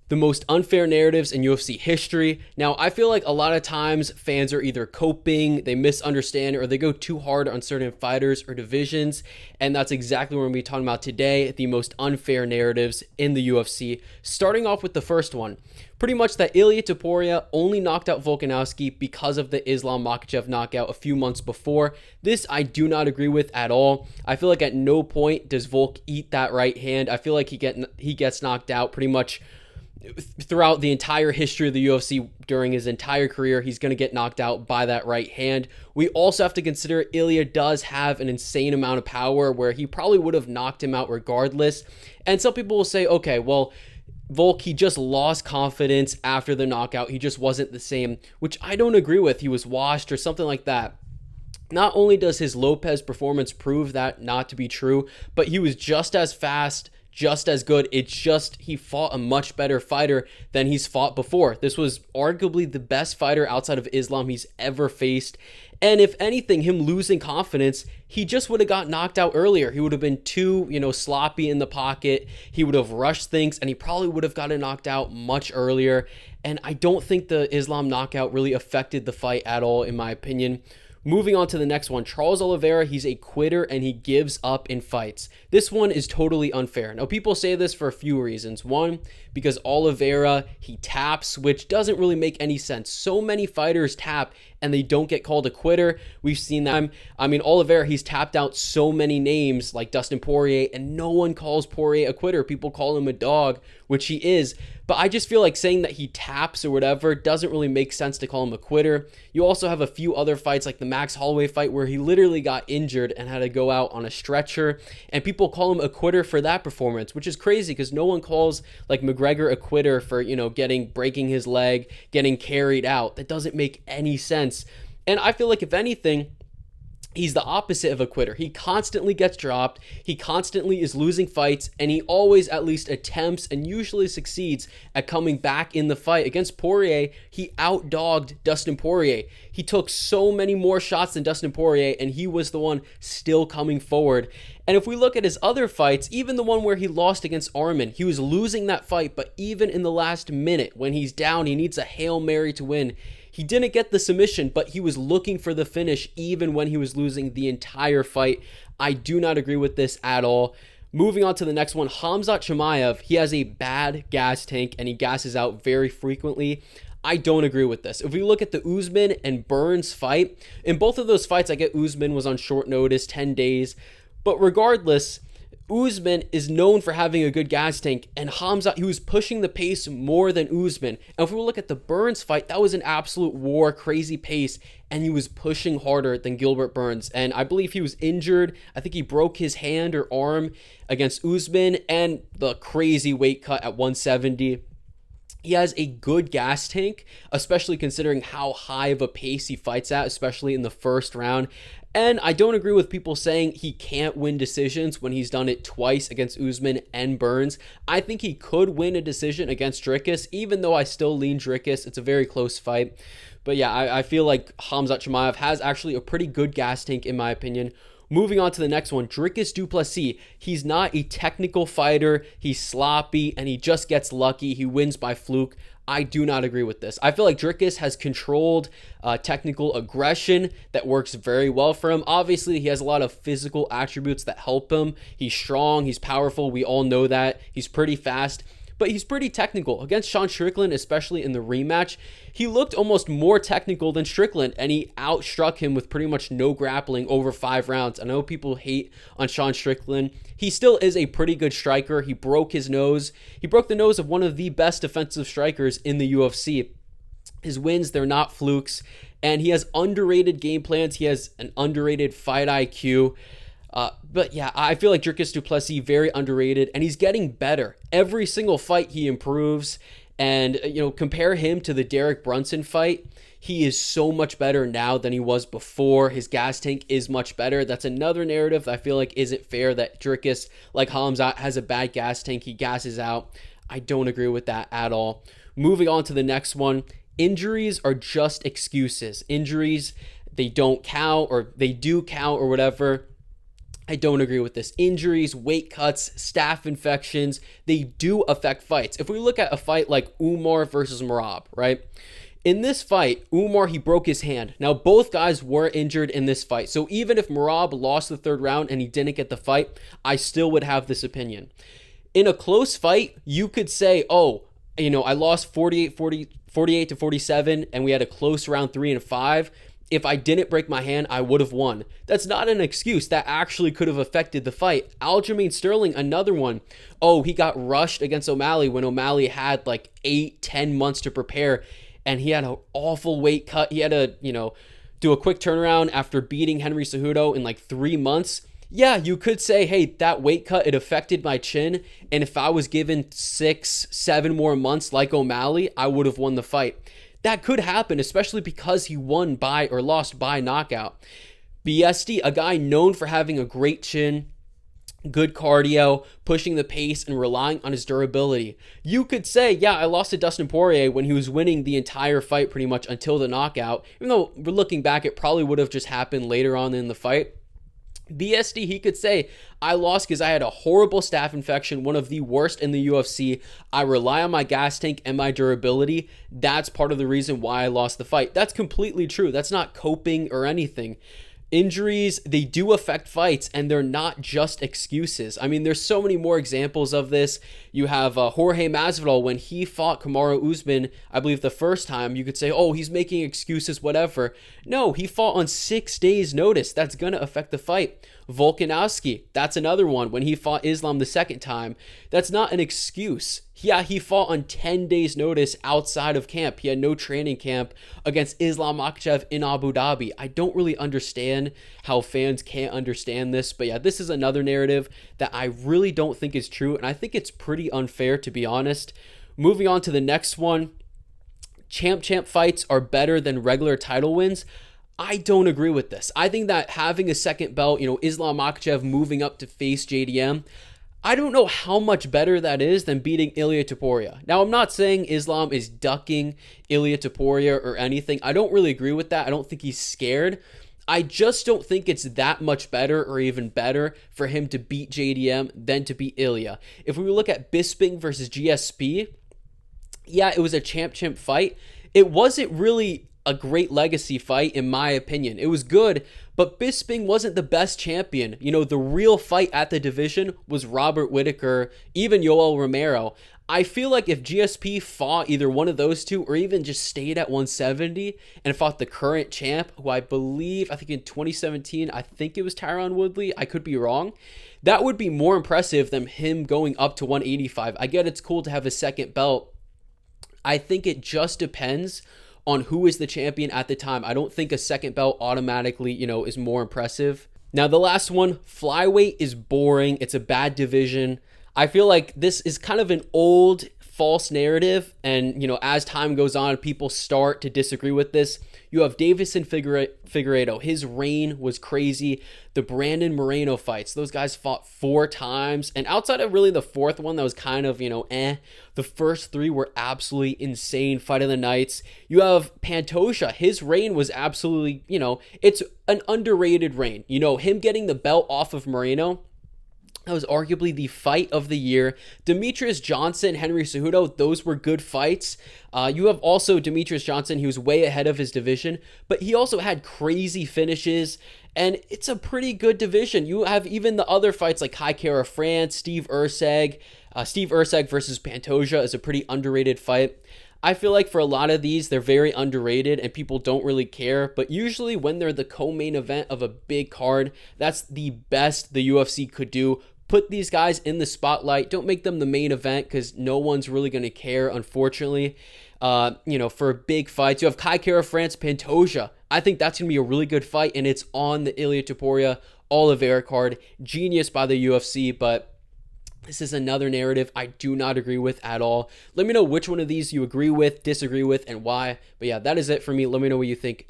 the most unfair narratives in UFC history. Now, I feel like a lot of times fans are either coping, they misunderstand, or they go too hard on certain fighters or divisions, and that's exactly what we're going to be talking about today, the most unfair narratives in the UFC. Starting off with the first one, pretty much that Ilia only knocked out Volkanovski because of the Islam Makhachev knockout a few months before. This I do not agree with at all. I feel like at no point does Volk eat that right hand. I feel like he gets knocked out pretty much throughout the entire history of the UFC. During his entire career, he's going to get knocked out by that right hand. We also have to consider Ilia does have an insane amount of power where he probably would have knocked him out regardless. And some people will say, okay, well, Volk, he just lost confidence after the knockout. He just wasn't the same, which I don't agree with. He was washed or something like that. Not only does his Lopez performance prove that not to be true, but he was just as fast, just as good. It's just he fought a much better fighter than he's fought before. This was arguably the best fighter outside of Islam he's ever faced. And if anything, him losing confidence, he just would have got knocked out earlier. He would have been too, sloppy in the pocket. He would have rushed things, and he probably would have gotten knocked out much earlier. And I don't think the Islam knockout really affected the fight at all, in my opinion. Moving on to the next one, Charles Oliveira, he's a quitter and he gives up in fights. This one is totally unfair. Now, people say this for a few reasons. One, because Oliveira, he taps, which doesn't really make any sense. So many fighters tap and they don't get called a quitter. We've seen that. Oliveira, he's tapped out so many names like Dustin Poirier, and no one calls Poirier a quitter. People call him a dog, which he is. But I just feel like saying that he taps or whatever doesn't really make sense to call him a quitter. You also have a few other fights like the Max Holloway fight where he literally got injured and had to go out on a stretcher. And people call him a quitter for that performance, which is crazy because no one calls like McGregor a quitter for, breaking his leg, getting carried out. That doesn't make any sense. And I feel like if anything, he's the opposite of a quitter. He constantly gets dropped. He constantly is losing fights, and he always at least attempts and usually succeeds at coming back in the fight. Against Poirier, he outdogged Dustin Poirier. He took so many more shots than Dustin Poirier, and he was the one still coming forward. And if we look at his other fights, even the one where he lost against Arman, he was losing that fight, but even in the last minute, when he's down, he needs a Hail Mary to win. He didn't get the submission, but he was looking for the finish even when he was losing the entire fight. I do not agree with this at all. Moving on to the next one, Khamzat Chimaev. He has a bad gas tank and he gasses out very frequently. I don't agree with this. If we look at the Usman and Burns fight, in both of those fights, I get Usman was on short notice, 10 days. But regardless, Usman is known for having a good gas tank, and Khamzat, he was pushing the pace more than Usman. And if we look at the Burns fight, that was an absolute war, crazy pace, and he was pushing harder than Gilbert Burns. And I believe he was injured. I think he broke his hand or arm against Usman, and the crazy weight cut at 170. He has a good gas tank, especially considering how high of a pace he fights at, especially in the first round. And I don't agree with people saying he can't win decisions when he's done it twice against Usman and Burns. I think he could win a decision against Dricus, even though I still lean Dricus. It's a very close fight. But yeah, I feel like Khamzat Chimaev has actually a pretty good gas tank in my opinion. Moving on to the next one, Dricus du Plessis. He's not a technical fighter. He's sloppy and he just gets lucky. He wins by fluke. I do not agree with this. I feel like Dricus has controlled technical aggression that works very well for him. Obviously, he has a lot of physical attributes that help him. He's strong. He's powerful. We all know that. He's pretty fast. But he's pretty technical. Against Sean Strickland, especially in the rematch, he looked almost more technical than Strickland, and he outstruck him with pretty much no grappling over 5 rounds. I know people hate on Sean Strickland. He still is a pretty good striker. He broke his nose. He broke the nose of one of the best defensive strikers in the UFC. His wins, they're not flukes, and he has underrated game plans. He has an underrated fight IQ. But yeah, I feel like Dricus du Plessis, very underrated, and he's getting better. Every single fight he improves, and compare him to the Derek Brunson fight. He is so much better now than he was before. His gas tank is much better. That's another narrative that I feel like isn't fair, that Dricus, like Khamzat, has a bad gas tank. He gasses out. I don't agree with that at all. Moving on to the next one. Injuries are just excuses. Injuries, they don't count, or they do count or whatever. I don't agree with this. Injuries, weight cuts, staph infections, they do affect fights. If we look at a fight like Umar versus Merab, right? In this fight, Umar, he broke his hand. Now, both guys were injured in this fight. So even if Merab lost the third round and he didn't get the fight, I still would have this opinion. In a close fight, you could say, oh, I lost 48 to 47 and we had a close round 3 and 5. If I didn't break my hand, I would have won. That's not an excuse. That actually could have affected the fight. Aljamain Sterling, another one. Oh, he got rushed against O'Malley when O'Malley had like 8-10 months to prepare, and he had an awful weight cut. He had to, do a quick turnaround after beating Henry Cejudo in like 3 months. Yeah, you could say, hey, that weight cut, it affected my chin, and if I was given 6-7 more months like O'Malley, I would have won the fight. That could happen, especially because he won by or lost by knockout. BSD, a guy known for having a great chin, good cardio, pushing the pace, and relying on his durability. You could say, yeah, I lost to Dustin Poirier when he was winning the entire fight pretty much until the knockout. Even though we're looking back, it probably would have just happened later on in the fight. BSD, he could say, I lost because I had a horrible staph infection, one of the worst in the UFC. I rely on my gas tank and my durability. That's part of the reason why I lost the fight. That's completely true. That's not coping or anything. Injuries, they do affect fights, and they're not just excuses. I mean, there's so many more examples of this. You have Jorge Masvidal, when he fought Kamaru Usman, I believe the first time, you could say, oh, he's making excuses, whatever. No, he fought on 6 days' notice. That's going to affect the fight. Volkanovski, that's another one. When he fought Islam the second time, that's not an excuse. Yeah, he fought on 10 days notice outside of camp. He had no training camp against Islam Makhachev in Abu Dhabi. I don't really understand how fans can't understand this. But yeah, this is another narrative that I really don't think is true. And I think it's pretty unfair, to be honest. Moving on to the next one. Champ fights are better than regular title wins. I don't agree with this. I think that having a second belt, Islam Makhachev moving up to face JDM, I don't know how much better that is than beating Ilia Topuria. Now, I'm not saying Islam is ducking Ilia Topuria or anything. I don't really agree with that. I don't think he's scared. I just don't think it's that much better or even better for him to beat JDM than to beat Ilia. If we look at Bisping versus GSP, yeah, it was a champ fight. It wasn't really a great legacy fight, in my opinion. It was good, but Bisping wasn't the best champion. The real fight at the division was Robert Whittaker, even Yoel Romero. I feel like if GSP fought either one of those two, or even just stayed at 170 and fought the current champ, who I think in 2017, I think it was Tyron Woodley, I could be wrong, that would be more impressive than him going up to 185. I get it's cool to have a second belt. I think it just depends on who is the champion at the time. I don't think a second belt automatically, is more impressive. Now, the last one, flyweight is boring. It's a bad division. I feel like this is kind of an old false narrative, and as time goes on, people start to disagree with this. You have Davison Figueiredo. His reign was crazy. The Brandon Moreno fights, those guys fought 4 times, and outside of really the fourth one that was kind of the first 3 were absolutely insane. Fight of the nights. You have Pantoja. His reign was absolutely, it's an underrated reign. Him getting the belt off of Moreno, that was arguably the fight of the year. Demetrius Johnson, Henry Cejudo, those were good fights. You have also Demetrius Johnson, he was way ahead of his division, but he also had crazy finishes, and it's a pretty good division. You have even the other fights like Kai Kara France, Steve Erceg. Steve Erceg versus Pantoja is a pretty underrated fight. I feel like for a lot of these, they're very underrated and people don't really care. But usually when they're the co-main event of a big card, that's the best the UFC could do. Put these guys in the spotlight. Don't make them the main event because no one's really going to care, unfortunately. For big fights, you have Kai Kara France, Pantoja. I think that's going to be a really good fight, and it's on the Ilia Topuria Oliveira card. Genius by the UFC, but this is another narrative I do not agree with at all. Let me know which one of these you agree with, disagree with, and why. But yeah, that is it for me. Let me know what you think.